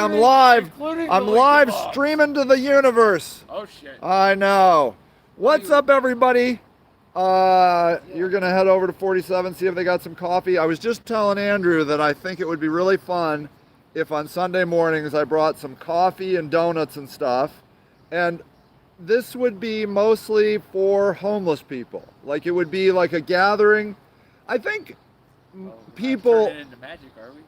I'm live. Including I'm the live liquor box. streaming to the universe. Oh shit. I know. What's up, everybody? You're gonna head over to 47, see if they got some coffee. I was just telling Andrew that I think it would be really fun if on Sunday mornings I brought some coffee and donuts and stuff. And this would be mostly for homeless people. Like it would be like a gathering. I think people. Turn it into magic, are we?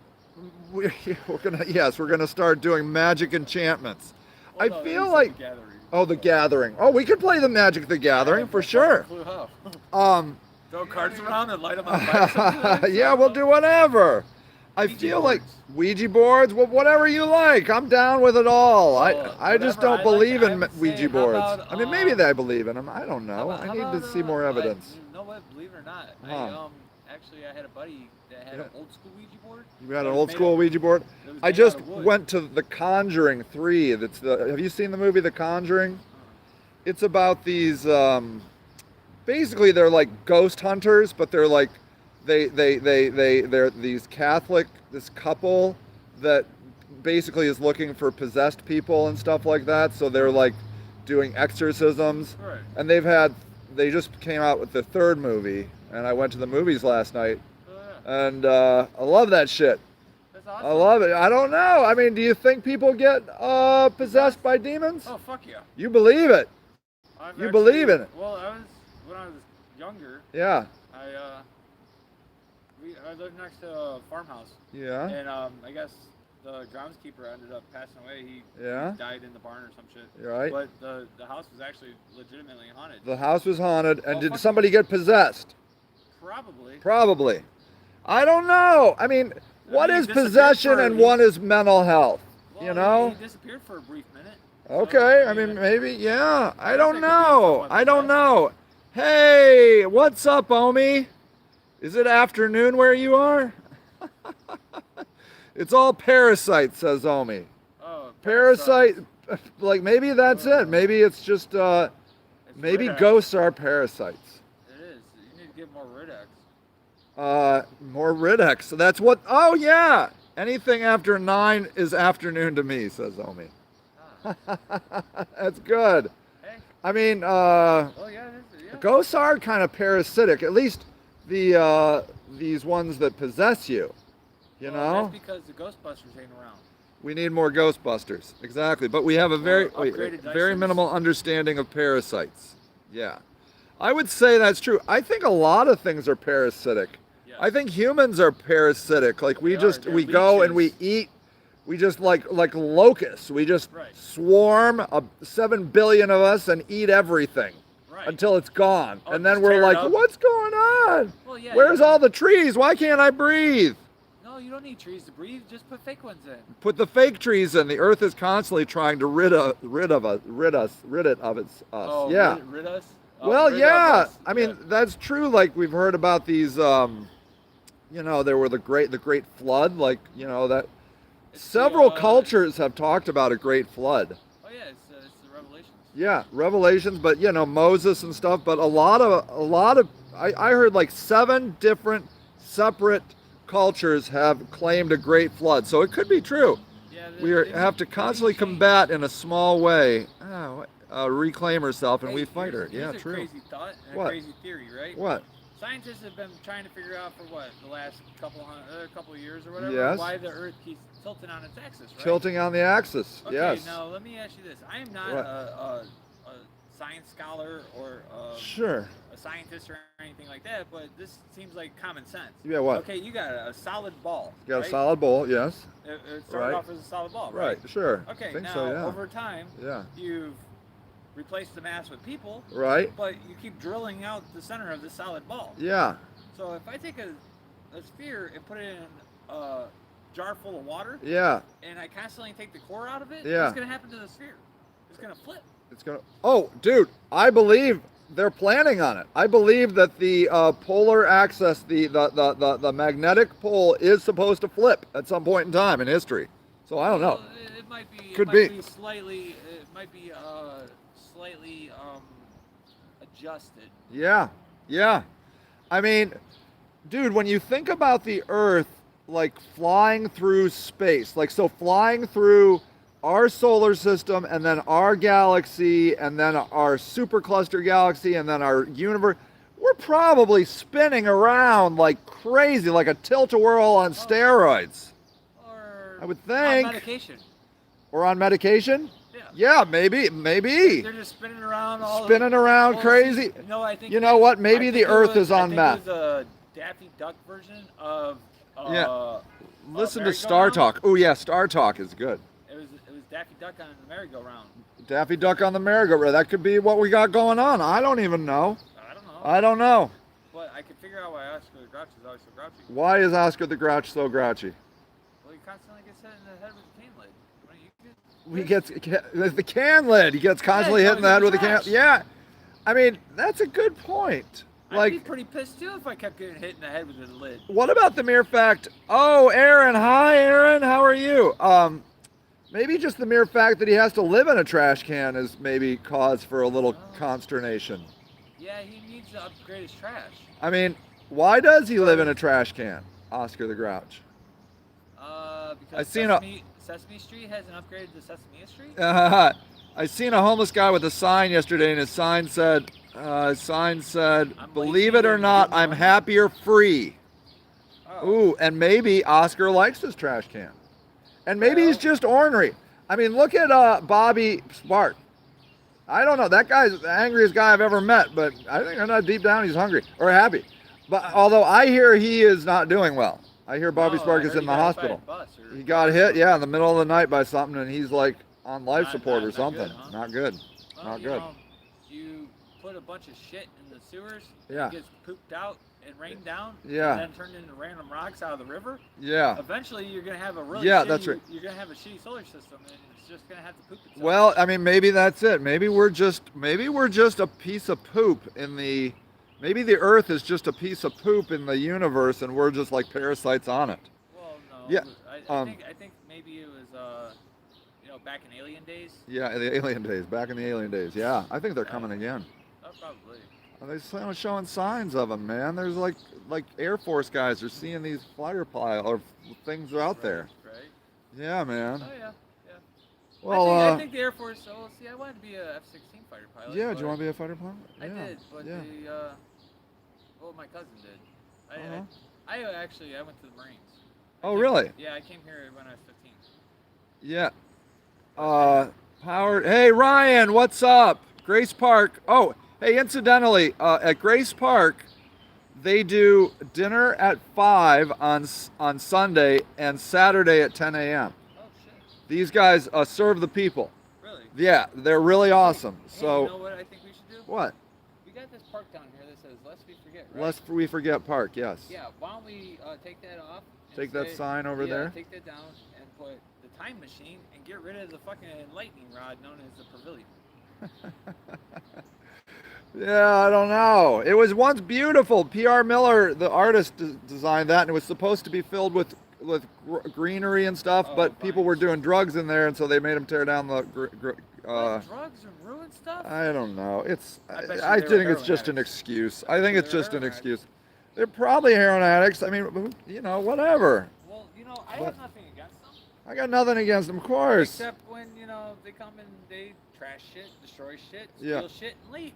We're gonna start doing magic enchantments. Well, no, I you feel said like the gathering. oh, the Gathering. Oh, we could play the Magic the Gathering for sure. Flew up. Um, Throw cards around and light them on fire. yeah, we'll do whatever. I Ouija feel like boards. Ouija boards. Well, whatever you like. I'm down with it all. I just whatever don't I believe like, I in would say, Ouija how boards. about, I mean, maybe I believe in them. I don't know. How I need about, to see more evidence. You know what? Believe it or not, Huh. actually I had a buddy that had Yeah. an old school Ouija board. You got It an was old made school of- Ouija board. it was I made just out of wood. went to The Conjuring 3. Have you seen the movie The Conjuring? It's about these basically they're like ghost hunters, but they're like they're these this couple that basically is looking for possessed people and stuff like that. So they're like doing exorcisms. Right. And they just came out with the third movie, and I went to the movies last night. Oh, yeah. And I love that shit. That's awesome. I love it. I don't know. I mean, do you think people get possessed by demons? Oh fuck yeah. You believe it? I've You believe in it? Well, when I was younger, Yeah. I lived next to a farmhouse, Yeah. and I guess the groundskeeper ended up passing away. He Yeah. died in the barn or some shit. You're right. But the house was actually legitimately haunted. The house was haunted, and Oh, did fuck somebody get possessed? Probably. Probably. I don't know. I mean, what mean, is he disappeared possession for- and what is mental health? Well, You know? he disappeared for a brief minute. Okay, So, I mean, yeah. maybe, yeah. I guess don't it could be know. somewhat I don't possessed. know. Hey, what's up, Omi? Is it afternoon where you are? It's all parasites, says Omi. Oh, Parasite, like maybe that's it. Maybe it's just, It's maybe Rid-X. ghosts are parasites. It is. You need to get more Rid-X. More Rid-X. So that's what, oh yeah. Anything after 9 is afternoon to me, says Omi. Ah. That's good. Hey. I mean, Oh yeah. It is, yeah. ghosts are kind of parasitic. At least these ones that possess you. You Well, know, That's because the Ghostbusters ain't around. we need more Ghostbusters. Exactly, but we have a very upgraded very Dysons. minimal understanding of parasites. Yeah, I would say that's true. I think a lot of things are parasitic. Yes. I think humans are parasitic. Like we They just are. They're we go and we leeches. eat. We just like locusts. We just Right. swarm 7 billion of us and eat everything. Right. Until it's gone. Oh, And then just we're tear it like, up? what's going on? Well, yeah, Where's you know. all the trees? Why can't I breathe? No, you don't need trees to breathe. Just put fake ones in. Put the fake trees in. The earth is constantly trying to rid it of its us. Oh, Yeah. Rid us. Oh, Well, rid of yeah. us. I mean, Yeah. that's true. Like we've heard about these there were the great flood, like, that It's the, several cultures have talked about a great flood. Oh yeah, it's the Revelations. Yeah, Revelations, but Moses and stuff. But a lot of I heard like 7 different separate cultures have claimed a great flood, so it could be true. Yeah. Have to constantly combat in a small way. Reclaim herself, and we fight her. Yeah, Here's a true. crazy thought and What? a crazy theory, right? What? Scientists have been trying to figure out for what the last couple of years or whatever Yes. why the Earth keeps tilting on its axis, right? Tilting on the axis. Okay, Yes. now let me ask you this: I am not What? a science scholar or Sure. a scientist or anything like that, but this seems like common sense. Yeah. What? Okay, you got a solid ball. You got right? a solid bowl. Yes. It started Right. off as a solid ball, Right. Sure. Okay, Think now so. Yeah. over time, Yeah. you've replaced the mass with people, Right. but you keep drilling out the center of this solid ball. Yeah. So if I take a sphere and put it in a jar full of water, Yeah. and I constantly take the core out of it, Yeah. what's going to happen to the sphere? It's going to flip. It's gonna. Oh, dude, I believe they're planning on it. I believe that the polar axis, the magnetic pole, is supposed to flip at some point in time in history. So I don't know. Well, it might be. Could it be. might be slightly. It might be slightly adjusted. Yeah. Yeah. I mean, dude, when you think about the Earth like flying through space. Like, so flying through our solar system and then our galaxy and then our supercluster galaxy and then our universe. We're probably spinning around like crazy, like a tilt-a-whirl on steroids. Or I would on think. medication. Or on medication? Yeah. Yeah, maybe. They're just spinning around all Spinning around well, crazy. No, I think. You know what? Maybe I the think it Earth was- is on I think meth. It was a Daffy Duck version of. Yeah. Listen to merry-go-round. Star Talk. Oh yeah, Star Talk is good. It was Daffy Duck on the merry-go-round. Daffy Duck on the merry-go-round. That could be what we got going on. I don't even know. I don't know. I don't know. But I can figure out why Oscar the Grouch is always so grouchy. Why is Oscar the Grouch so grouchy? Well, he constantly gets hit in the head with a cane lid. When He gets the can lid. He gets constantly he's hit in the head always with a in can. the trash. Yeah, I mean that's a good point. I'd be Like, pretty pissed too if I kept getting hit in the head with a lid. what about the mere fact? Oh, Aaron, hi, Aaron. How are you? Maybe just the mere fact that he has to live in a trash can is maybe cause for a little consternation. Yeah, he needs to upgrade his trash. I mean, why does he live in a trash can, Oscar the Grouch? Because I've seen a- Sesame Street hasn't upgraded to Sesame Street. I seen a homeless guy with a sign yesterday, and his sign said, "Believe lazy it or and not, good I'm morning." happier free." Oh. Ooh, and maybe Oscar likes his trash can, and maybe he's Well- just ornery. I mean, look at Bobby Spark. I don't know. That guy's the angriest guy I've ever met, but I think I know deep down he's hungry or happy. But although I hear he is not doing well. I hear Bobby No, Spark I is heard in he the got hit by a hospital. bus or- He got hit, yeah, in the middle of the night by something, and he's like on life Not- support or not something. good, huh? Not good. Well, Not you good. know, you put a bunch of shit in the sewers. Yeah. It gets pooped out and rained down. Yeah. And then turned into random rocks out of the river. Yeah. Eventually, you're gonna have a really Yeah, shitty, that's right. You're gonna have a shitty solar system, and it's just gonna have to poop itself. Well, I mean, maybe that's it. Maybe we're just a piece of poop in the. Maybe the Earth is just a piece of poop in the universe, and we're just like parasites on it. Well, no. Yeah, I think maybe it was back in alien days. Yeah, the alien days, back in the alien days. Yeah, I think they're coming again. Oh, probably. They're showing signs of them, man. There's like Air Force guys are seeing these fighter pile or things are out there. Right. Yeah, man. Oh yeah. Yeah. Well, I think the Air Force. Oh, see, I wanted to be a F-16 fighter pilot. yeah. Do but you want to be a fighter pilot? I Yeah. did, but yeah. my cousin did. Uh-huh. I went to the Marines. Oh, really? Yeah, I came here when I was 15. Yeah. Howard. Hey, Ryan, what's up? Grace Park. Oh, hey, incidentally, at Grace Park, they do dinner at 5 on Sunday and Saturday at 10 a.m. Oh shit! These guys serve the people. Really? Yeah, they're really awesome. Hey, So, you know what I think we should do? what? We got this park down here that says "Lest we forget." Right? Lest we forget Park, yes. Yeah. Why don't we take that off? and Take that say- sign over there? Take that down and put the time machine and get rid of the fucking lightning rod known as the pavilion. Yeah, I don't know. It was once beautiful. P.R. Miller, the artist, designed that, and it was supposed to be filled with greenery and stuff, Oh, but people fine. were doing drugs in there, and so they made him tear down the. What, drugs and ruin stuff? I don't know. It's. I bet you I they were think it's heroin just an addicts. excuse. I think you it's they were just an heroin excuse. They're probably heroin addicts. I mean, whatever. Well, I But- have nothing against them. I got nothing against them, of course. Except when, they come and they trash shit, destroy shit, Yeah. steal shit, and leave.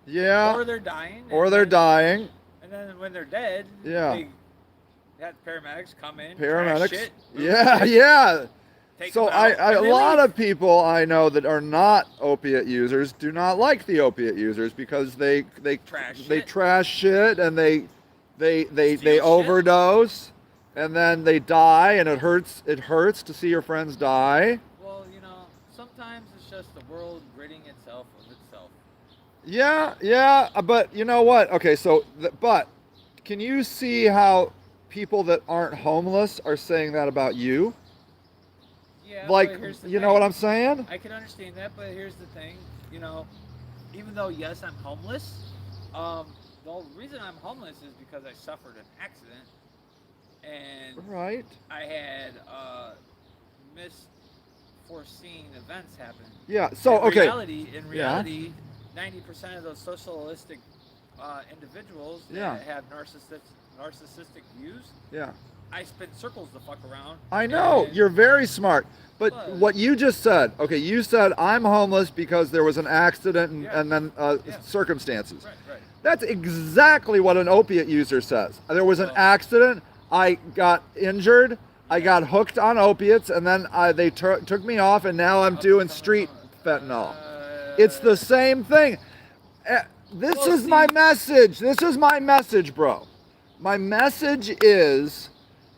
Yeah. Or they're dying. Or and they're then- dying. And then when they're dead, Yeah. they have paramedics come in, Paramedics. trash shit, move Yeah, shit, yeah. take So them out, a and they lot leave. of people I know that are not opiate users do not like the opiate users because they Trash they shit. trash shit and they Steal shit. overdose and then they die and it hurts to see your friends die. Well, sometimes it's just the world ridding itself of itself. Yeah, but you know what? Okay, so but can you see how people that aren't homeless are saying that about you? Yeah, Like, but here's the you know thing. what I'm saying? I can understand that, but here's the thing, even though yes, I'm homeless, the reason I'm homeless is because I suffered an accident and Right. I had misforeseen events happen. Yeah. So In okay. reality, 90% of those socialistic individuals Yeah. that have narcissistic views Yeah. I spin circles the fuck around. I know, and- you're very smart. But But- what you just said, okay, you said I'm homeless because there was an accident Yeah. and then Yeah. circumstances. Right. That's exactly what an opiate user says. There was an Well- accident, I got injured, I got hooked on opiates, and then they took me off, and now I'm doing street fentanyl. It's the same thing. This Well, is my see- message. This is my message, bro. My message is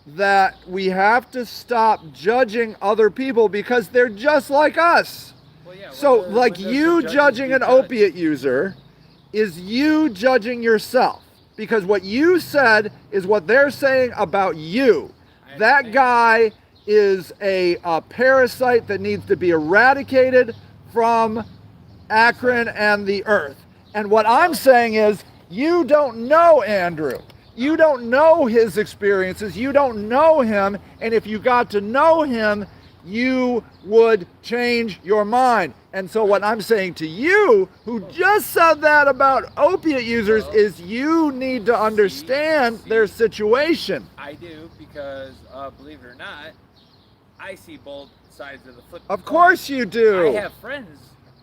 that we have to stop judging other people because they're just like us. Well, yeah, So, when like does you the judges judging be an judged? opiate user is you judging yourself. Because what you said is what they're saying about you. I That understand. guy is a parasite that needs to be eradicated from Akron and the earth. And what I'm saying is, you don't know Andrew. You don't know his experiences. You don't know him. And if you got to know him, you would change your mind. And so what I'm saying to you, who just said that about opiate users, is you need to understand their situation. I do because, believe it or not, I see both sides of the flip. Of course you do. I have friends.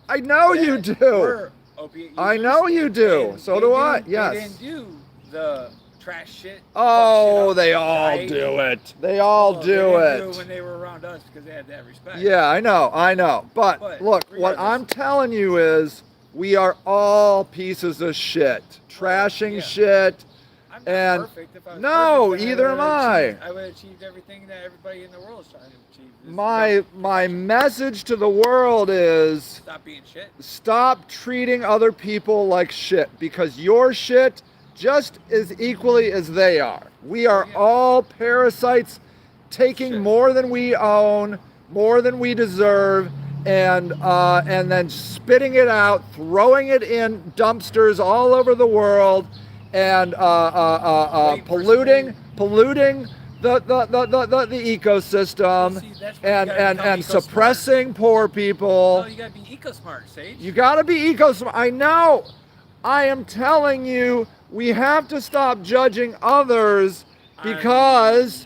I know you that do. were opiate users, I know you do. and So they do I. They Yes. didn't do the trash shit. Oh, fuck shit they up, all right? do it. They all Well, do they didn't it. do when they were around us because they had that respect. Yeah, I know. But But look, what regardless- I'm telling you is we are all pieces of shit. Trashing Yeah. shit. I'm not And- perfect. If I was No, perfect, then either would am I. I would have achieved everything that everybody in the world is trying to achieve. Is My message to the world is stop being shit. stop treating other people like shit because your shit just as equally as they are. We are Yeah. all parasites taking Shit. more than we own, more than we deserve, and then spitting it out, throwing it in dumpsters all over the world, and Wait for polluting the ecosystem, See, that's where you and gotta and become and eco-smart. suppressing poor people. No, you gotta be eco smart, Sage. You gotta be eco-smart. I know. I am telling you, we have to stop judging others because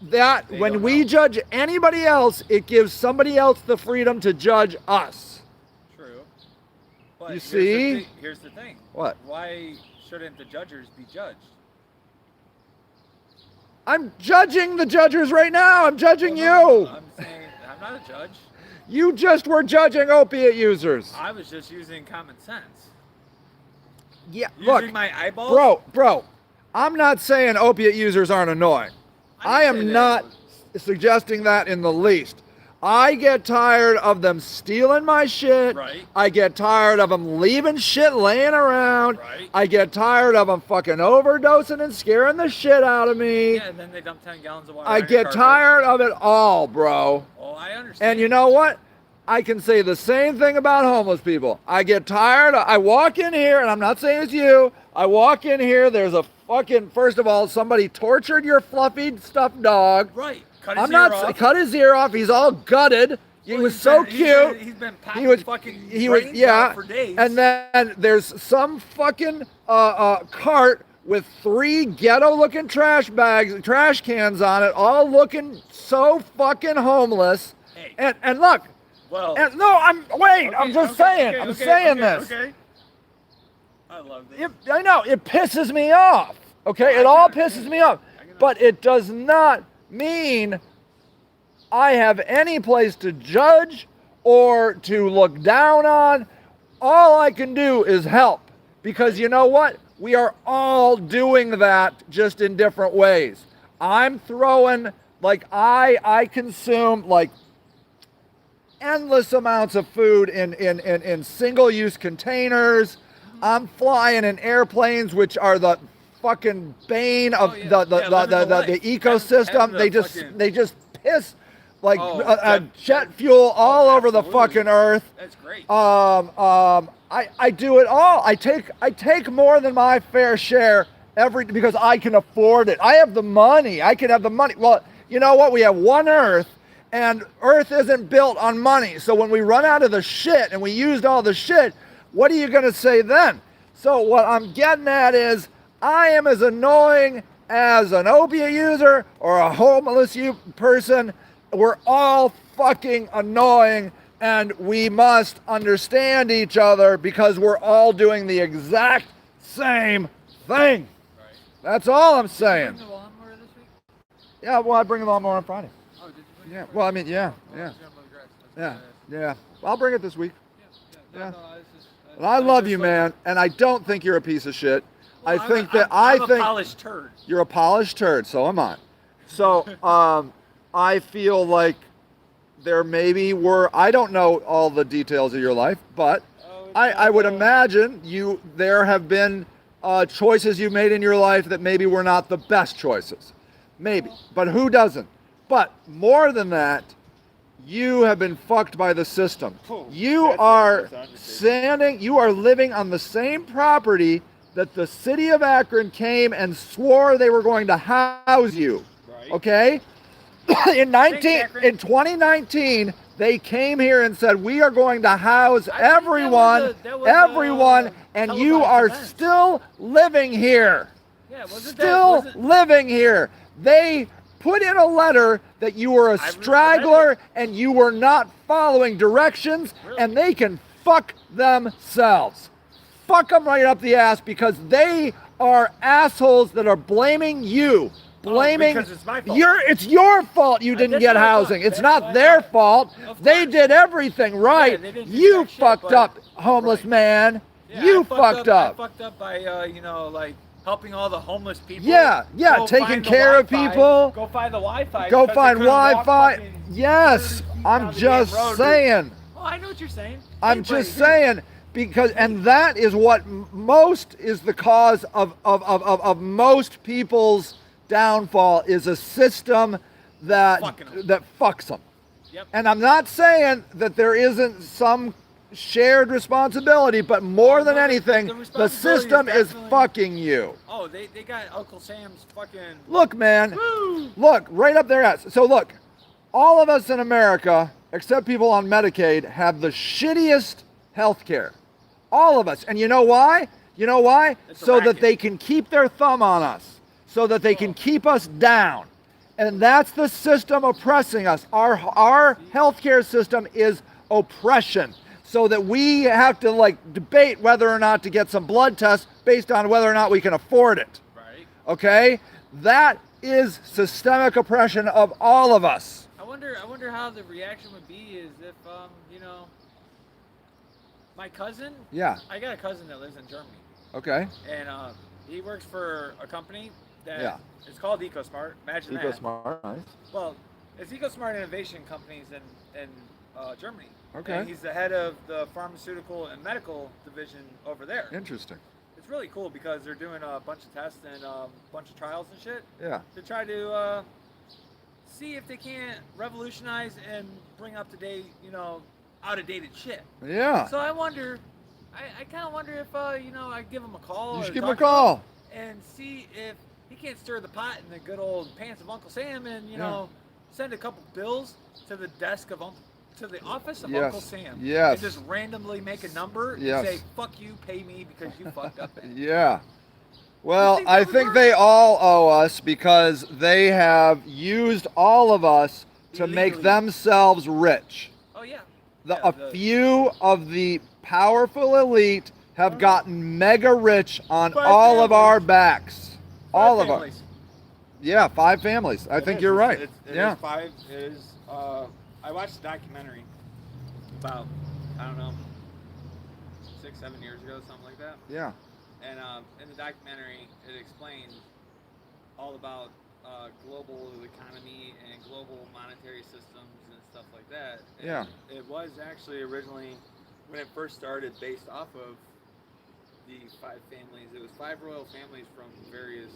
that They when don't we know. judge anybody else, it gives somebody else the freedom to judge us. True. But You here's the see? thi- Here's the thing. What? Why shouldn't the judges be judged? I'm judging the judges right now. I'm judging No, you. I'm saying I'm not a judge. You just were judging opiate users. I was just using common sense. Yeah, Using look, my eyeballs. bro, I'm not saying opiate users aren't annoying. I didn't say am that. not suggesting that in the least. I get tired of them stealing my shit. Right. I get tired of them leaving shit laying around. Right. I get tired of them fucking overdosing and scaring the shit out of me. Yeah, and then they dump 10 gallons of water. I on your get carpet. tired of it all, bro. Oh, I understand. And you know what? I can say the same thing about homeless people. I get tired. I walk in here, and I'm not saying it's you. I walk in here, there's a fucking, first of all, somebody tortured your fluffy stuffed dog. Right. Cut his I'm ear not off. cut his ear off. He's all gutted. He Well, was he's so been- cute. He's been popping He was fucking he was brains yeah. out for days. And then there's some fucking cart with 3 ghetto-looking trash cans on it, all looking so fucking homeless. Hey. And look, well, and no, I'm okay, I'm just okay, saying. okay, I'm okay, saying okay, this. Okay. I love this. I know it pisses me off. Okay, I it all can pisses understand. me off. I can But it does not mean I have any place to judge or to look down on. All I can do is help because you know what? We are all doing that just in different ways. I'm throwing like I consume like endless amounts of food in single-use containers. I'm flying in airplanes, which are the fucking bane of Oh, yeah. the Yeah, living the life. ecosystem. Having They the just fucking- they just piss like Oh, jet fuel all over the absolutely. fucking earth. That's great. I do it all. I take more than my fair share because I can afford it. I have the money. I can have the money. Well, you know what? We have one Earth, and Earth isn't built on money. So when we run out of the shit and we used all the shit, what are you going to say then? So what I'm getting at is I am as annoying as an opiate user or a homeless person, we're all fucking annoying, and we must understand each other because we're all doing the exact same thing. Right. That's all I'm Did you saying. bring the lawnmower this week? Yeah, well, I bring the lawnmower on Friday. Oh, did you bring Yeah, it? well, I mean, yeah, Oh, yeah, I was gonna mow the grass. That's yeah, what I asked. yeah. Well, I'll bring it this week. Yeah. Yeah. No, I was just, And I love you, just like- man, and I don't think you're a piece of shit. Well, I think that I I'm a think polished turd. you're a polished turd, so am I. So I feel like there maybe were, I don't know all the details of your life, but Oh, it's I would all- imagine there have been choices you made in your life that maybe were not the best choices. Maybe. But who doesn't? But more than that, you have been fucked by the system. Oh, You that's are an understatement. you are living on the same property that the city of Akron came and swore they were going to house you. Right. Okay? in Akron. 2019, they came here and said, we are going to house I think that everyone, was everyone, a and you televised are event. still living here. Yeah, wasn't Still that, living here. They put in a letter that you were a I read straggler it. and you were not following directions, Really? and they can fuck themselves. Fuck them right up the ass because they are assholes that are blaming you. Blaming because it's my fault. it's your fault you didn't that's get what I thought. housing. It's That's not what I their thought. fault. Of They course. did everything right. they didn't do You jack shit, fucked but- up, homeless Right. man. Yeah, You I fucked up. I fucked up by like helping all the homeless people. Yeah, yeah, Go taking find the care of Wi-Fi. people. Go find the Wi-Fi. Go because find they couldn't walk Wi-Fi. fucking Yes, 30 feet I'm down the just damn road. saying. Oh, I know what you're saying. I'm Hey, just but here's- saying because, and that is what most is the cause of most people's downfall is a system Fucking 'em. that fucks them. Yep. And I'm not saying that there isn't some shared responsibility, but more Oh, than no, anything, the the responsibility system is is definitely- fucking you. Oh, they got Uncle Sam's fucking. Look, man. Woo! Look, right up their ass. So look, all of us in America, except people on Medicaid, have the shittiest health care. All of us. And you know why? You know why? It's a So that racket. they can keep their thumb on us. So that they can keep us down. And that's the system oppressing us. Our healthcare system is oppression. So that we have to like debate whether or not to get some blood tests based on whether or not we can afford it. Right. Okay? That is systemic oppression of all of us. I wonder how the reaction would be is if my cousin. Yeah. I got a cousin that lives in Germany, Okay. and he works for a company that Yeah. it's called EcoSmart. Imagine that. EcoSmart. Nice. Well, it's EcoSmart Innovation Companies in Germany. Okay. And he's the head of the pharmaceutical and medical division over there. Interesting. It's really cool because they're doing a bunch of tests and a bunch of trials and shit Yeah. to try to see if they can't revolutionize and bring up to date, out of dated shit. Yeah. So I wonder, I kind of wonder if I give him a call. You or should give him a talk to him call. and see if he can't stir the pot in the good old pants of Uncle Sam and Yeah. send a couple bills to the desk of to the office of Yes. Uncle Sam. Yes. And just randomly make a number Yes. and say, "Fuck you, pay me because you fucked up." Bad." Yeah. Well, think I that would think work? they all owe us because they have used all of us to make Illegally. themselves rich. Oh yeah. A Yeah, few of the powerful elite have gotten mega rich on Five all of our families. backs. All of our. families. Yeah, 5 families. I It think is. you're right. It Yeah. is five. It is. I watched a documentary about I don't know 6-7 years ago, something like that. Yeah. And in the documentary, it explained all about global economy and global monetary systems and stuff like that. And Yeah. It was actually originally, when it first started, based off of the 5 families. It was 5 royal families from various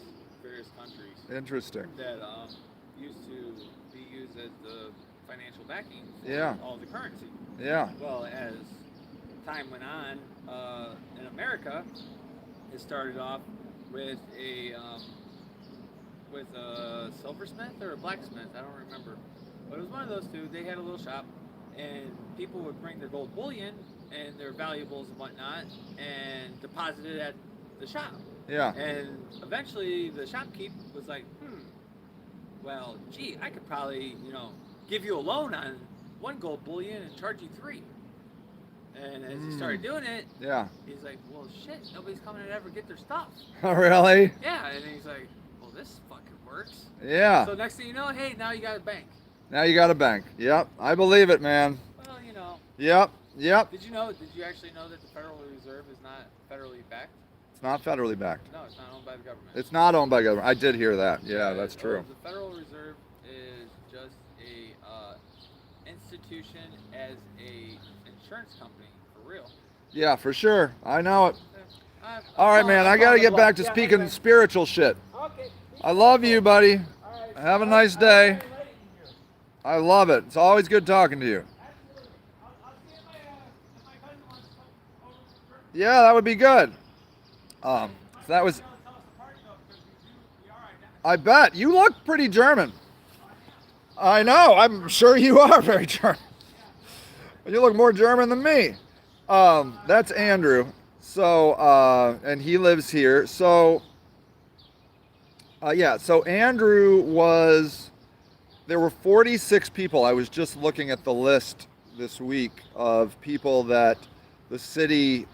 countries Interesting. that used to be used as the financial backing for Yeah. all the currency. Yeah. Well, as time went on, in America, it started off with a silversmith or a blacksmith. I don't remember, but it was one of those two. They had a little shop, and people would bring their gold bullion and their valuables and whatnot, and deposit it at the shop. Yeah. And eventually the shopkeep was like, well, gee, I could probably, give you a loan on 1 gold bullion and charge you 3. And as he started doing it, Yeah. he's like, well, shit, nobody's coming to ever get their stuff. Oh, really? Yeah, and he's like, well, this fucking works. Yeah. So next thing you know, hey, now you got a bank. Now you got a bank. Yep. I believe it, man. Well, Yep. Yep. Did you actually know that the Federal Reserve is not federally backed? It's not federally backed. No, it's not owned by the government. It's not owned by government. I did hear that. Yeah, that's true. The Federal Reserve is just a institution as a insurance company, for real. Yeah, for sure. I know it. I'm All right, man. I got to get back to Yeah, speaking hey, spiritual shit. Okay. I love you, buddy. All right. Have a nice day. I love it. It's always good talking to you. Absolutely. I'll see if my cousin wants to come over for Yeah, that would be good. So that was. I bet you look pretty German. I know. I'm sure you are very German. You look more German than me. That's Andrew. So, and he lives here. So, yeah. So Andrew was. There were 46 people. I was just looking at the list this week of people that the city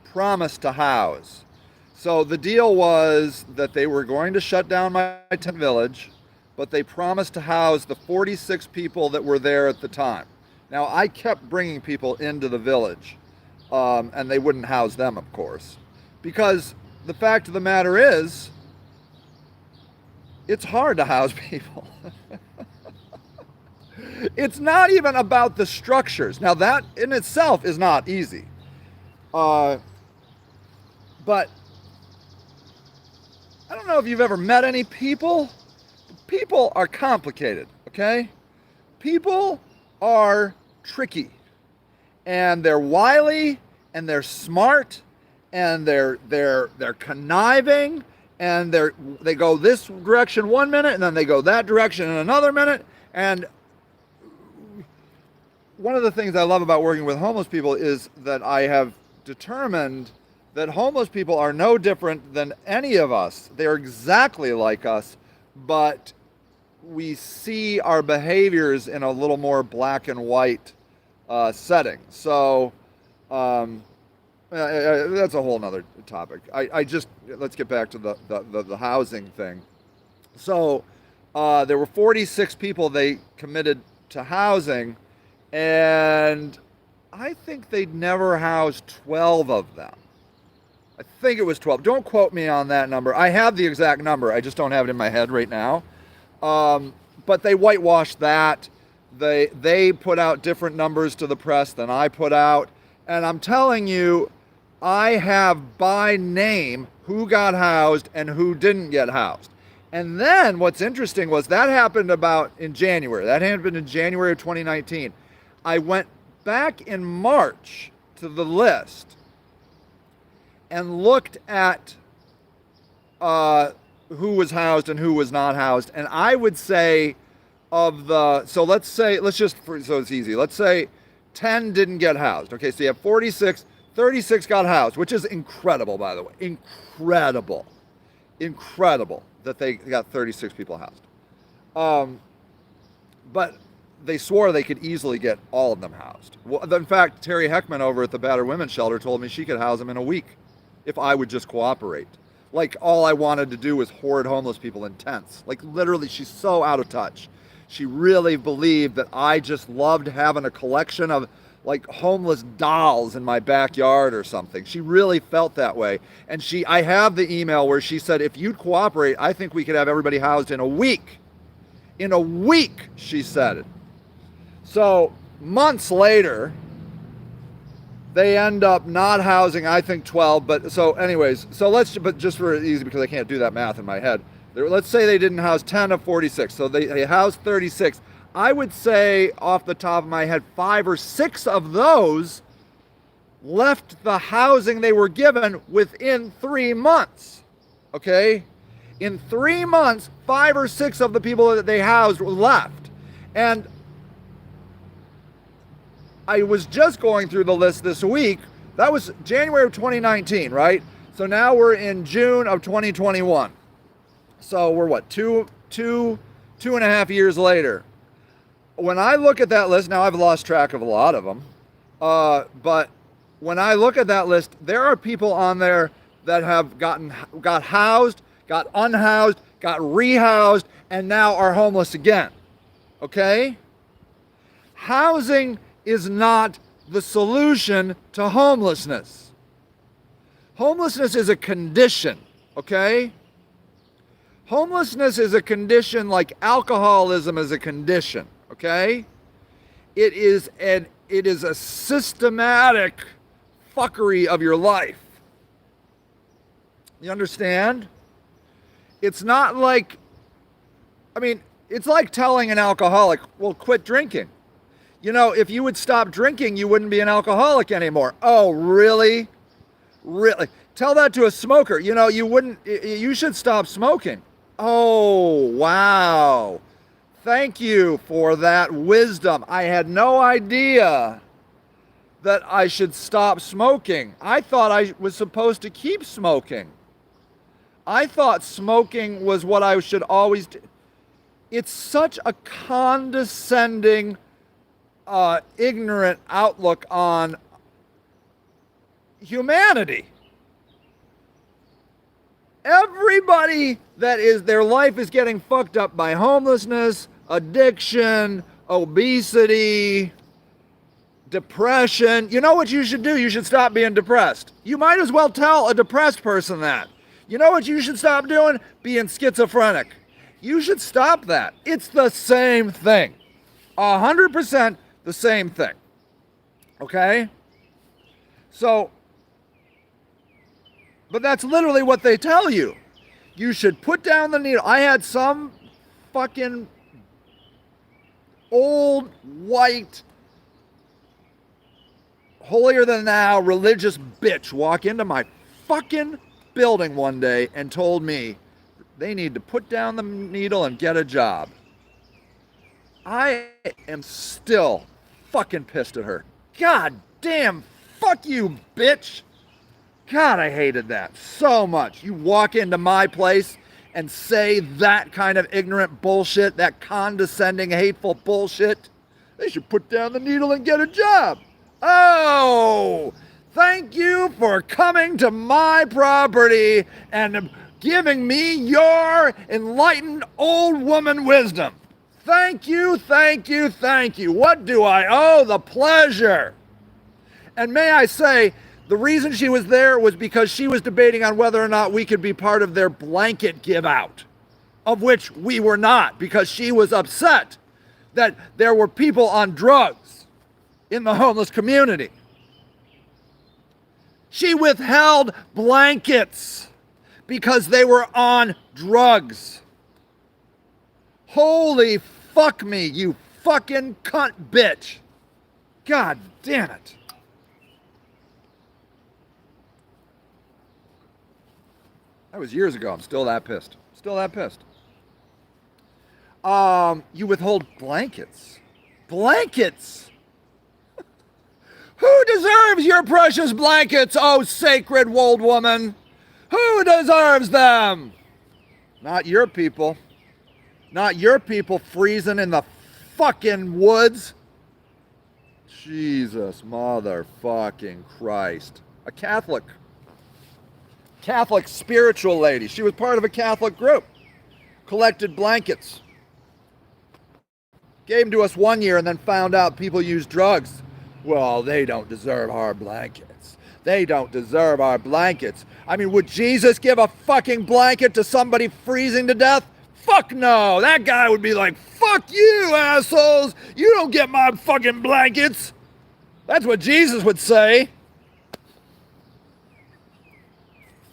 promised to house. So the deal was that they were going to shut down my tent village, but they promised to house the 46 people that were there at the time. Now, I kept bringing people into the village, and they wouldn't house them, of course, because the fact of the matter is, it's hard to house people. It's not even about the structures. Now, that in itself is not easy. But I don't know if you've ever met any people. People are complicated, okay? People are tricky. And they're wily, and they're smart, and they're conniving, and they go this direction one minute, and then they go that direction in another minute. And one of the things I love about working with homeless people is that I have determined that homeless people are no different than any of us. They're exactly like us, but we see our behaviors in a little more black and white setting. So that's a whole nother topic. Let's get back to the housing thing. So there were 46 people they committed to housing, and I think they'd never housed 12 of them. I think it was 12. Don't quote me on that number. I have the exact number. I just don't have it in my head right now. But they whitewashed that. They put out different numbers to the press than I put out. And I'm telling you, I have by name who got housed and who didn't get housed. And then what's interesting was that happened about in January. That happened in January of 2019. I went back in March to the list and looked at who was housed and who was not housed. And I would say so it's easy. Let's say 10 didn't get housed. Okay, so you have 46, 36 got housed, which is incredible, by the way. Incredible that they got 36 people housed. But they swore they could easily get all of them housed. Well, in fact, Terry Heckman over at the Battered Women's Shelter told me she could house them in a week if I would just cooperate. Like, all I wanted to do was hoard homeless people in tents. Like, literally, she's so out of touch. She really believed that I just loved having a collection of, like, homeless dolls in my backyard or something. She really felt that way. And I have the email where she said, if you'd cooperate, I think we could have everybody housed in a week. In a week, she said it. So, months later, they end up not housing, I think, 12. But just for easy, because I can't do that math in my head. Let's say they didn't house 10 of 46. So they housed 36. I would say off the top of my head, 5 or 6 of those left the housing they were given within 3 months. Okay? In 3 months, 5 or 6 of the people that they housed left. And I was just going through the list this week. That was January of 2019, right? So now we're in June of 2021. So we're what, two and a half years later. When I look at that list, now I've lost track of a lot of them, but when I look at that list, there are people on there that have got housed, got unhoused, got rehoused, and now are homeless again. Okay? Housing is not the solution to homelessness. Homelessness is a condition, okay? Homelessness is a condition like alcoholism is a condition, okay? It is a systematic fuckery of your life. You understand? It's not like, it's like telling an alcoholic, well, quit drinking. You know, if you would stop drinking, you wouldn't be an alcoholic anymore. Oh, really? Really? Tell that to a smoker. You know, you should stop smoking. Oh, wow. Thank you for that wisdom. I had no idea that I should stop smoking. I thought I was supposed to keep smoking. I thought smoking was what I should always do. It's such a condescending, ignorant outlook on humanity. Everybody their life is getting fucked up by homelessness, addiction, obesity, depression. You know what you should do? You should stop being depressed. You might as well tell a depressed person that. You know what you should stop doing? Being schizophrenic. You should stop that. It's the same thing. 100% the same thing. Okay? So, but that's literally what they tell you. You should put down the needle. I had some fucking old, white, holier than thou religious bitch walk into my fucking building one day and told me they need to put down the needle and get a job. I am still fucking pissed at her. God damn, fuck you, bitch. God, I hated that so much. You walk into my place and say that kind of ignorant bullshit, that condescending, hateful bullshit. They should put down the needle and get a job. Oh, thank you for coming to my property and giving me your enlightened old woman wisdom. Thank you, thank you, thank you. What do I owe? The pleasure. And may I say, the reason she was there was because she was debating on whether or not we could be part of their blanket give out, of which we were not, because she was upset that there were people on drugs in the homeless community. She withheld blankets because they were on drugs. Holy fuck me, you fucking cunt bitch. God damn it. That was years ago. I'm still that pissed. Still that pissed. You withhold blankets. Blankets! Who deserves your precious blankets, oh sacred old woman? Who deserves them? Not your people. Not your people freezing in the fucking woods. Jesus motherfucking Christ. A Catholic spiritual lady. She was part of a Catholic group. Collected blankets. Gave them to us one year and then found out people use drugs. Well, they don't deserve our blankets. They don't deserve our blankets. I mean, would Jesus give a fucking blanket to somebody freezing to death? Fuck no. That guy would be like, fuck you, assholes. You don't get my fucking blankets. That's what Jesus would say.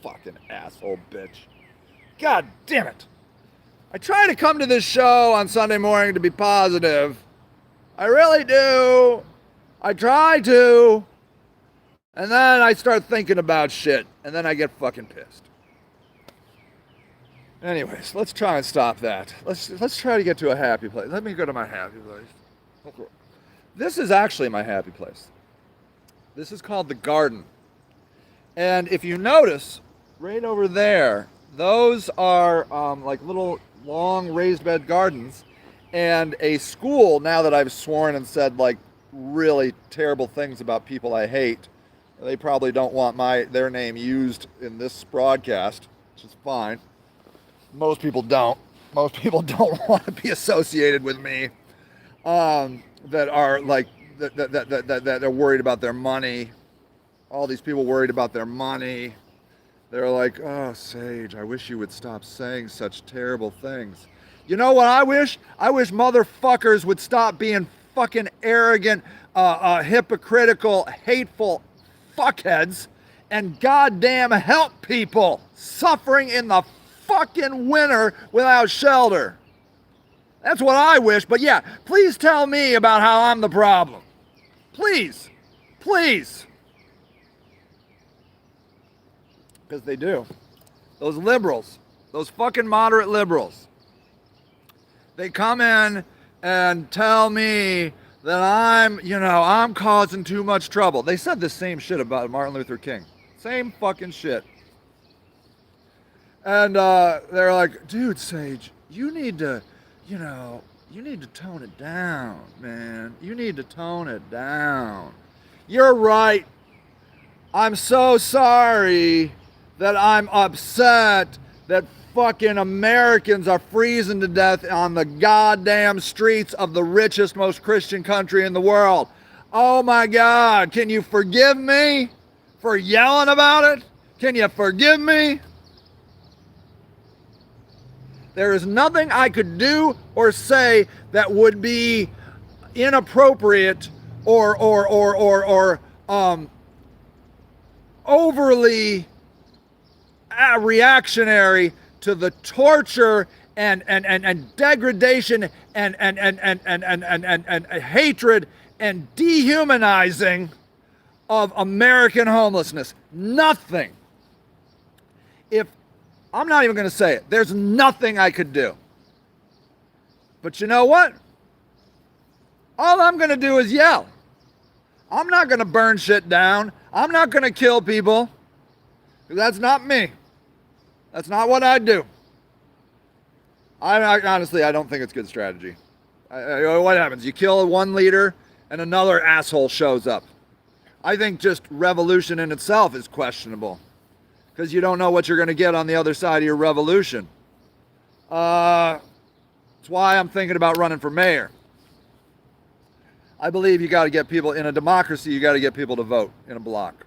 Fucking asshole bitch. God damn it. I try to come to this show on Sunday morning to be positive. I really do. I try to. And then I start thinking about shit. And then I get fucking pissed. Anyways, let's try and stop that. Let's try to get to a happy place. Let me go to my happy place. This is actually my happy place. This is called The Garden. And if you notice, right over there, those are like little long raised bed gardens, and a school. Now that I've sworn and said like really terrible things about people I hate, they probably don't want their name used in this broadcast, which is fine. Most people don't. Most people don't want to be associated with me. That are like that are worried about their money. All these people worried about their money. They're like, oh, Sage, I wish you would stop saying such terrible things. You know what I wish? I wish motherfuckers would stop being fucking arrogant, hypocritical, hateful fuckheads and goddamn help people suffering in the fucking winter without shelter. That's what I wish. But yeah, please tell me about how I'm the problem. Please. Please. Because they do. Those liberals, those fucking moderate liberals, they come in and tell me that I'm causing too much trouble. They said the same shit about Martin Luther King. Same fucking shit. And they're like, dude, Sage, you need to tone it down, man. You need to tone it down. You're right. I'm so sorry that I'm upset that fucking Americans are freezing to death on the goddamn streets of the richest, most Christian country in the world. Oh my God, can you forgive me for yelling about it? Can you forgive me? There is nothing I could do or say that would be inappropriate or overly reactionary to the torture and degradation and hatred and dehumanizing of American homelessness. Nothing. If I'm not even going to say it, there's nothing I could do. But you know what? All I'm going to do is yell. I'm not going to burn shit down. I'm not going to kill people. That's not me. That's not what I do. Honestly, I don't think it's good strategy. What happens? You kill one leader and another asshole shows up. I think just revolution in itself is questionable because you don't know what you're going to get on the other side of your revolution. That's why I'm thinking about running for mayor. I believe you got to get people, in a democracy, you got to get people to vote in a block.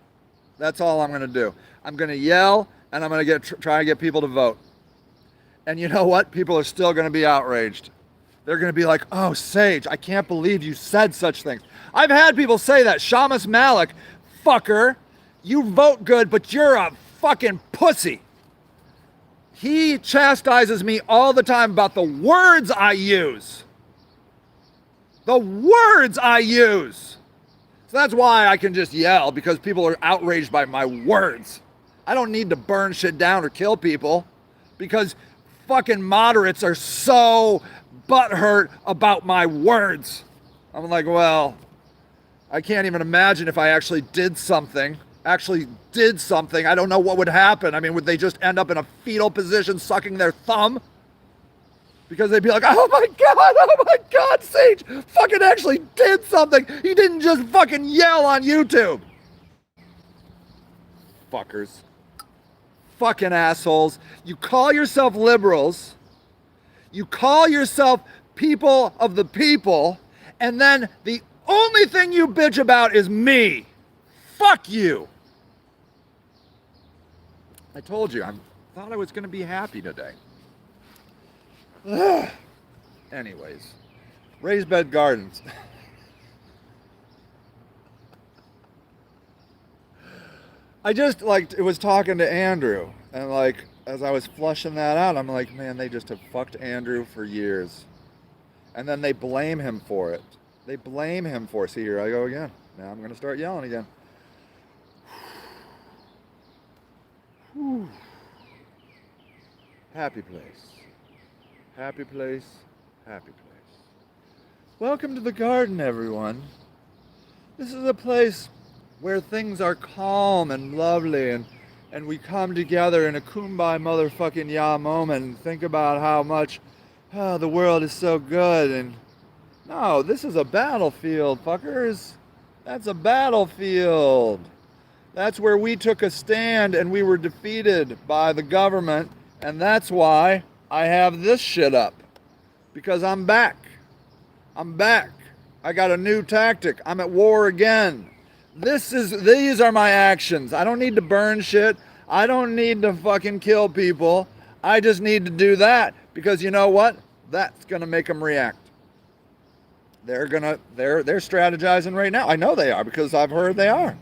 That's all I'm going to do. I'm going to yell and I'm going to try to get people to vote. And you know what? People are still going to be outraged. They're going to be like, oh, Sage, I can't believe you said such things. I've had people say that. Shamus Malik, fucker, you vote good, but you're a fucking pussy. He chastises me all the time about the words I use. The words I use. So that's why I can just yell, because people are outraged by my words. I don't need to burn shit down or kill people because fucking moderates are so butthurt about my words. I'm like, well, I can't even imagine if I actually did something. I don't know what would happen. I mean, would they just end up in a fetal position sucking their thumb? Because they'd be like, oh my God, Sage fucking actually did something. He didn't just fucking yell on YouTube. Fuckers. Fucking assholes. You call yourself liberals. You call yourself people of the people. And then the only thing you bitch about is me. Fuck you. I told you, I thought I was going to be happy today. Anyways, raised bed gardens. I just was talking to Andrew, and as I was flushing that out, I'm like, man, they just have fucked Andrew for years. And then they blame him for it. See, here I go again. Now I'm going to start yelling again. Whew. Happy place. Happy place. Happy place. Welcome to the garden, everyone. This is a place where things are calm and lovely, and and we come together in a kumbaya motherfucking ya moment and think about how much the world is so good. And no, this is a battlefield, fuckers. That's a battlefield. That's where we took a stand and we were defeated by the government. And that's why I have this shit up. Because I'm back. I'm back. I got a new tactic. I'm at war again. These are my actions. I don't need to burn shit. I don't need to fucking kill people. I just need to do that because you know what? That's gonna make them react. They're strategizing right now. I know they are because I've heard they are.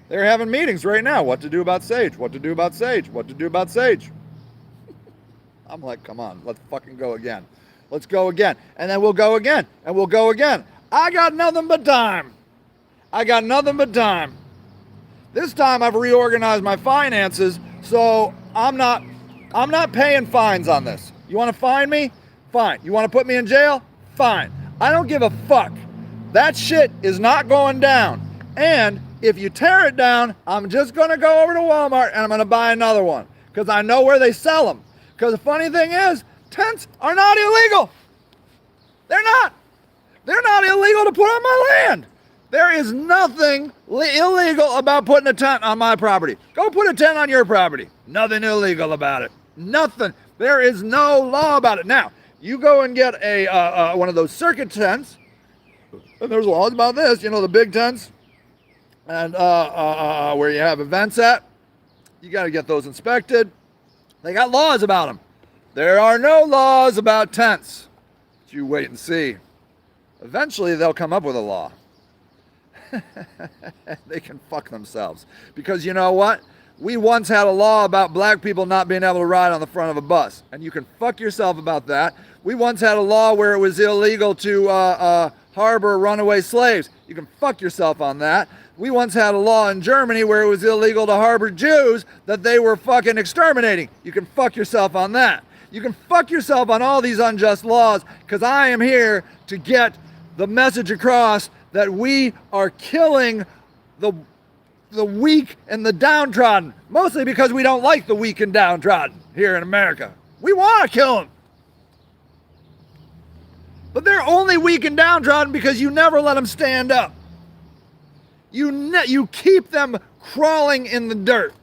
They're having meetings right now. What to do about Sage? What to do about Sage? What to do about Sage? I'm like, come on, let's fucking go again. Let's go again. And then we'll go again. And we'll go again. I got nothing but time. I got nothing but time. This time I've reorganized my finances, so I'm not paying fines on this. You want to fine me? Fine. You want to put me in jail? Fine. I don't give a fuck. That shit is not going down. And if you tear it down, I'm just going to go over to Walmart and I'm going to buy another one because I know where they sell them. Because the funny thing is, tents are not illegal. They're not. They're not illegal to put on my land. There is nothing illegal about putting a tent on my property. Go put a tent on your property. Nothing illegal about it. Nothing. There is no law about it. Now, you go and get a one of those circuit tents, and there's laws about this, you know, the big tents, and where you have events at. You got to get those inspected. They got laws about them. There are no laws about tents. But you wait and see. Eventually, they'll come up with a law. They can fuck themselves. Because you know what? We once had a law about black people not being able to ride on the front of a bus. And you can fuck yourself about that. We once had a law where it was illegal to harbor runaway slaves. You can fuck yourself on that. We once had a law in Germany where it was illegal to harbor Jews that they were fucking exterminating. You can fuck yourself on that. You can fuck yourself on all these unjust laws because I am here to get the message across that we are killing the weak and the downtrodden, mostly because we don't like the weak and downtrodden here in America. We want to kill them. But they're only weak and downtrodden because you never let them stand up. You keep them crawling in the dirt.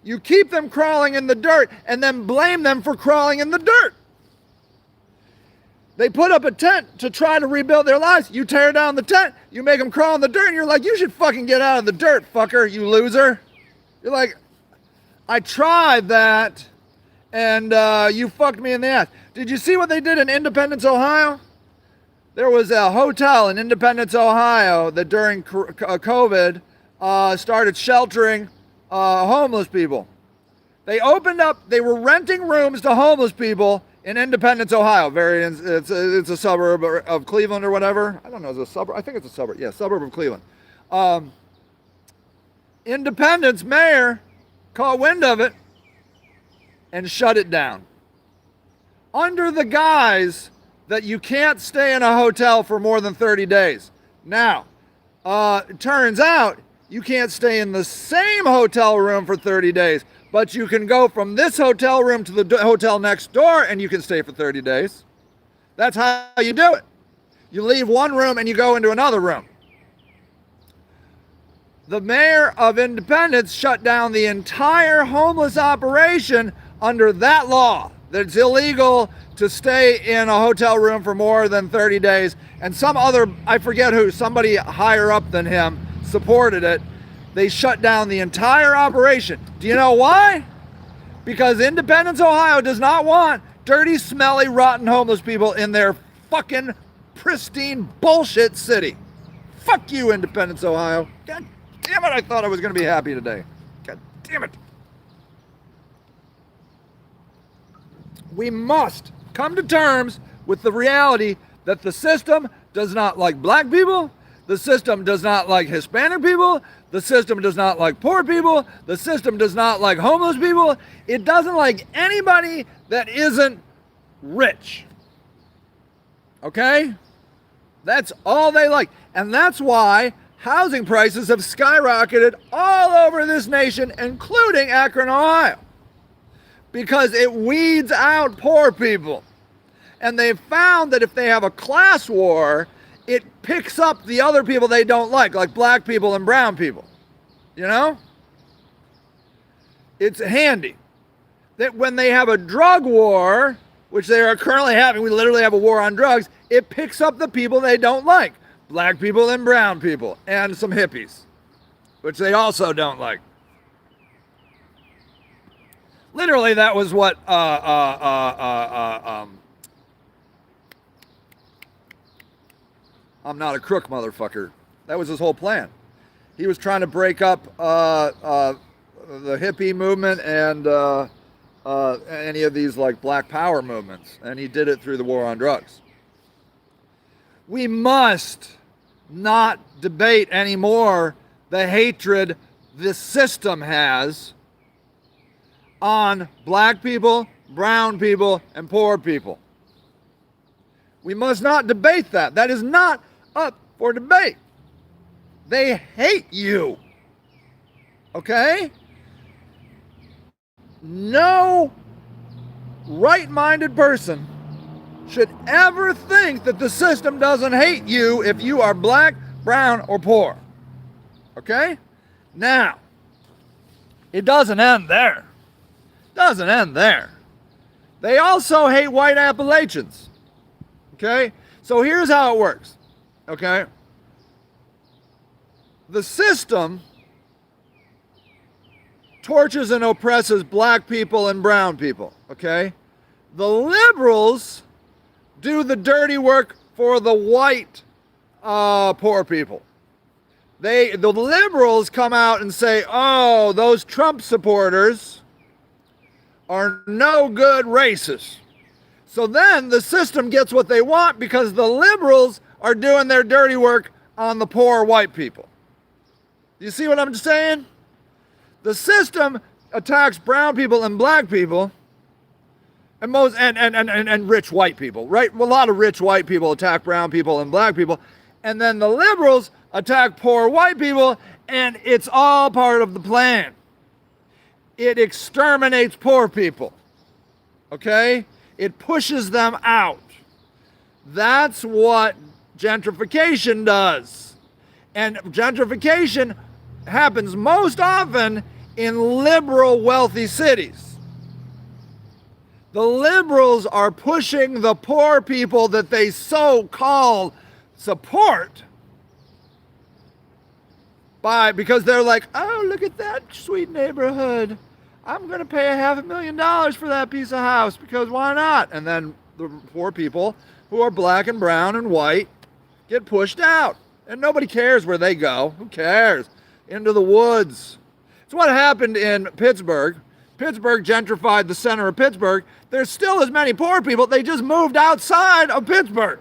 You keep them crawling in the dirt and then blame them for crawling in the dirt. They put up a tent to try to rebuild their lives. You tear down the tent, you make them crawl in the dirt, and you're like, you should fucking get out of the dirt, fucker, you loser. You're like, I tried that, and you fucked me in the ass. Did you see what they did in Independence, Ohio? There was a hotel in Independence, Ohio that during COVID started sheltering homeless people. They opened up, they were renting rooms to homeless people in Independence, Ohio. It's a suburb of Cleveland or whatever. I don't know, it's a suburb. I think it's a suburb. Yeah, suburb of Cleveland. Independence mayor caught wind of it and shut it down. Under the guise that you can't stay in a hotel for more than 30 days. Now, it turns out you can't stay in the same hotel room for 30 days. But you can go from this hotel room to the hotel next door and you can stay for 30 days. That's how you do it. You leave one room and you go into another room. The mayor of Independence shut down the entire homeless operation under that law. That it's illegal to stay in a hotel room for more than 30 days. And some other, I forget who, somebody higher up than him supported it. They shut down the entire operation. Do you know why? Because Independence, Ohio does not want dirty, smelly, rotten homeless people in their fucking pristine bullshit city. Fuck you, Independence, Ohio. God damn it, I thought I was going to be happy today. God damn it. We must come to terms with the reality that the system does not like black people. The system does not like Hispanic people. The system does not like poor people. The system does not like homeless people. It doesn't like anybody that isn't rich. Okay? That's all they like. And that's why housing prices have skyrocketed all over this nation, including Akron, Ohio, because it weeds out poor people. And they've found that if they have a class war, it picks up the other people they don't like black people and brown people. You know? It's handy that when they have a drug war, which they are currently having, we literally have a war on drugs, it picks up the people they don't like. Black people and brown people, and some hippies, which they also don't like. Literally, that was what I'm not a crook, motherfucker. That was his whole plan. He was trying to break up the hippie movement and any of these like black power movements, and he did it through the war on drugs. We must not debate anymore the hatred this system has on black people, brown people, and poor people. We must not debate that. That is not up for debate. They hate you. Okay? No right-minded person should ever think that the system doesn't hate you if you are black, brown, or poor. Okay? Now, it doesn't end there. Doesn't end there. They also hate white Appalachians. Okay? So here's how it works. Okay? The system tortures and oppresses black people and brown people. Okay? The liberals do the dirty work for the white poor people. The liberals come out and say, oh, those Trump supporters are no good racists. So then the system gets what they want because the liberals are doing their dirty work on the poor white people. You see what I'm saying? The system attacks brown people and black people and rich white people, right? A lot of rich white people attack brown people and black people. And then the liberals attack poor white people, and it's all part of the plan. It exterminates poor people. Okay? It pushes them out. That's what gentrification does. And gentrification happens most often in liberal, wealthy cities. The liberals are pushing the poor people that they so-called support because they're like, oh, look at that sweet neighborhood. I'm going to pay $500,000 for that piece of house because why not? And then the poor people who are black and brown and white get pushed out. And nobody cares where they go. Who cares? Into the woods. It's what happened in Pittsburgh. Pittsburgh gentrified the center of Pittsburgh. There's still as many poor people. They just moved outside of Pittsburgh.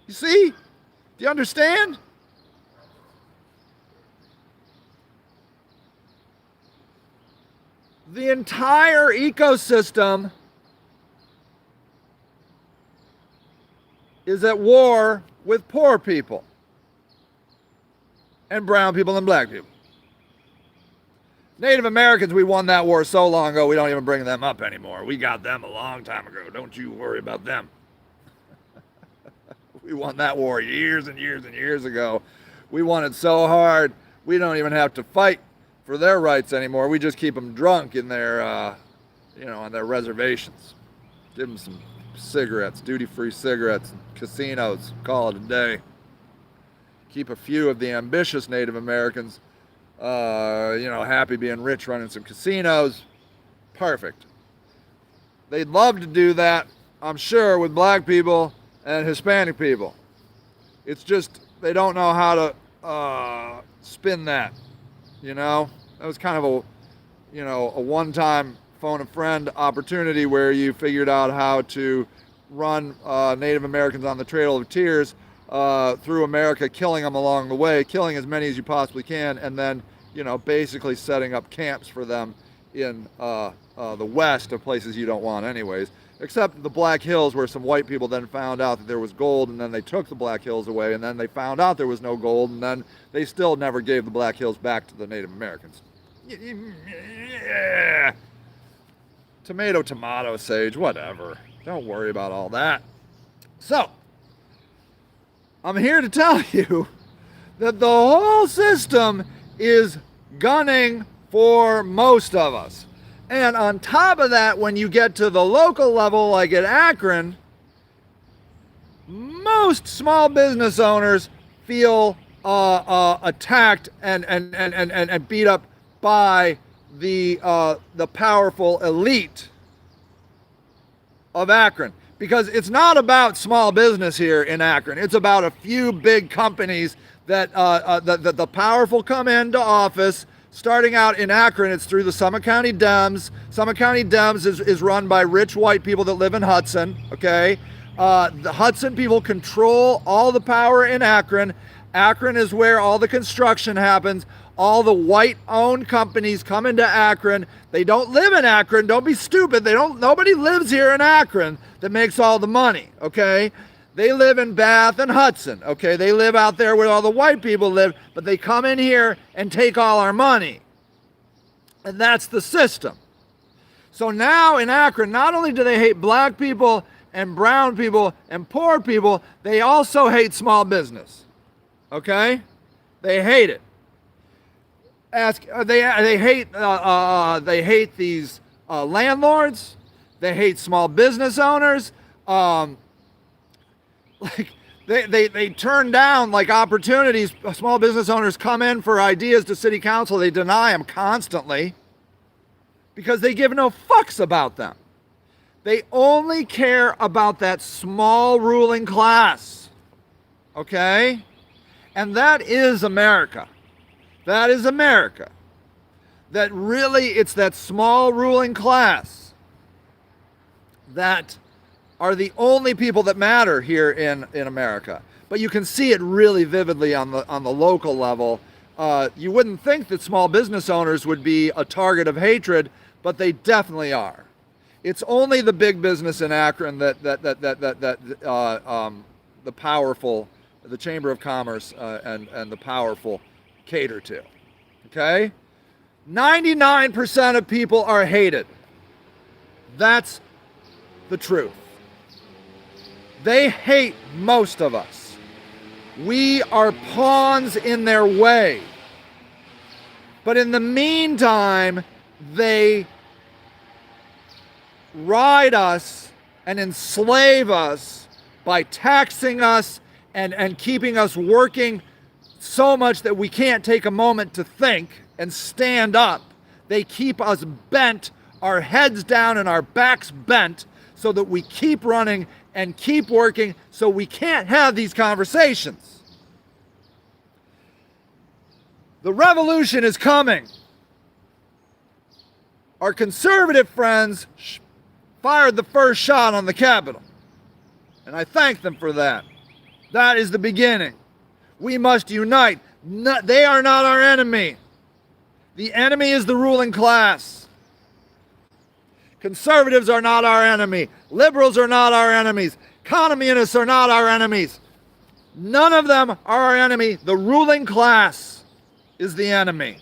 You see? Do you understand? The entire ecosystem is at war with poor people and brown people and black people. Native Americans, we won that war so long ago, we don't even bring them up anymore. We got them a long time ago. Don't you worry about them. We won that war years and years and years ago. We won it so hard, we don't even have to fight for their rights anymore. We just keep them drunk in their, on their reservations. Give them some cigarettes, duty-free cigarettes, casinos, call it a day. Keep a few of the ambitious Native Americans happy being rich, running some casinos. Perfect. They'd love to do that, I'm sure, with black people and Hispanic people. It's just they don't know how to spin that. That was kind of a one-time phone a friend opportunity where you figured out how to run Native Americans on the Trail of Tears through America, killing them along the way, killing as many as you possibly can, and then basically setting up camps for them in the West of places you don't want anyways, except the Black Hills, where some white people then found out that there was gold, and then they took the Black Hills away, and then they found out there was no gold, and then they still never gave the Black Hills back to the Native Americans. Yeah. Tomato, tomato, Sage, whatever. Don't worry about all that. So, I'm here to tell you that the whole system is gunning for most of us. And on top of that, when you get to the local level, like at Akron, most small business owners feel attacked and beat up by the powerful elite of Akron. Because it's not about small business here in Akron. It's about a few big companies that the powerful come into office. Starting out in Akron, it's through the Summit County Dems. Summit County Dems is run by rich white people that live in Hudson, okay? The Hudson people control all the power in Akron. Akron is where all the construction happens. All the white-owned companies come into Akron. They don't live in Akron. Don't be stupid. Nobody lives here in Akron that makes all the money, okay? They live in Bath and Hudson, okay? They live out there where all the white people live, but they come in here and take all our money. And that's the system. So now in Akron, not only do they hate black people and brown people and poor people, they also hate small business, okay? They hate it. They hate these landlords. They hate small business owners. They turn down like opportunities. Small business owners come in for ideas to city council. They deny them constantly because they give no fucks about them. They only care about that small ruling class. Okay? And that is America. That is America. That really, it's that small ruling class that are the only people that matter here in America. But you can see it really vividly on the local level. You wouldn't think that small business owners would be a target of hatred, but they definitely are. It's only the big business in Akron that the powerful, the Chamber of Commerce and the powerful cater to. Okay? 99% of people are hated. That's the truth. They hate most of us. We are pawns in their way. But in the meantime, they ride us and enslave us by taxing us and keeping us working so much that we can't take a moment to think and stand up. They keep us bent, our heads down and our backs bent, so that we keep running and keep working, so we can't have these conversations. The revolution is coming. Our conservative friends fired the first shot on the Capitol, and I thank them for that. That is the beginning. We must unite. They are not our enemy. The enemy is the ruling class. Conservatives are not our enemy. Liberals are not our enemies. Communists are not our enemies. None of them are our enemy. The ruling class is the enemy.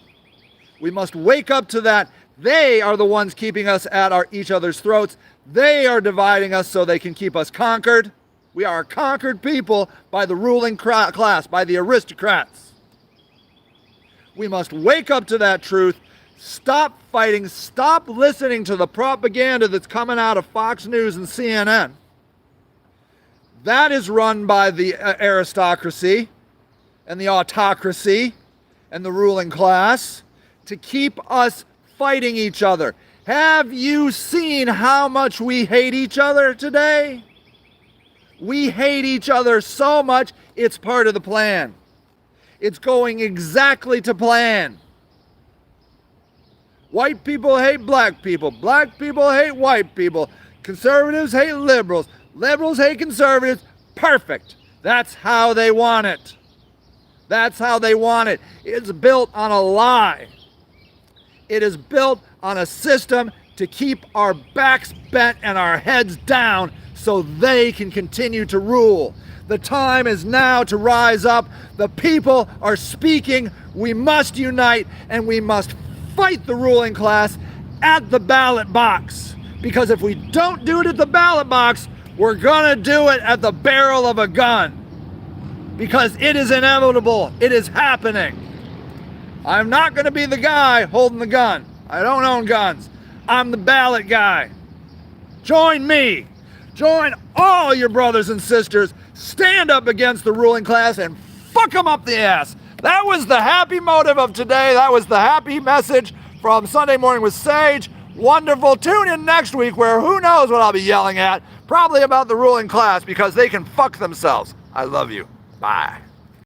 We must wake up to that. They are the ones keeping us at each other's throats. They are dividing us so they can keep us conquered. We are a conquered people by the ruling class, by the aristocrats. We must wake up to that truth. Stop fighting. Stop listening to the propaganda that's coming out of Fox News and CNN. That is run by the aristocracy and the autocracy and the ruling class to keep us fighting each other. Have you seen how much we hate each other today? We hate each other so much, it's part of the plan. It's going exactly to plan. White people hate black people. Black people hate white people. Conservatives hate liberals. Liberals hate conservatives. Perfect. That's how they want it. That's how they want it. It's built on a lie. It is built on a system to keep our backs bent and our heads down so they can continue to rule. The time is now to rise up. The people are speaking. We must unite, and we must fight the ruling class at the ballot box. Because if we don't do it at the ballot box, we're gonna do it at the barrel of a gun. Because it is inevitable. It is happening. I'm not gonna be the guy holding the gun. I don't own guns. I'm the ballot guy. Join me. Join all your brothers and sisters. Stand up against the ruling class and fuck them up the ass. That was the happy motive of today. That was the happy message from Sunday Morning with Sage. Wonderful. Tune in next week where who knows what I'll be yelling at. Probably about the ruling class because they can fuck themselves. I love you. Bye.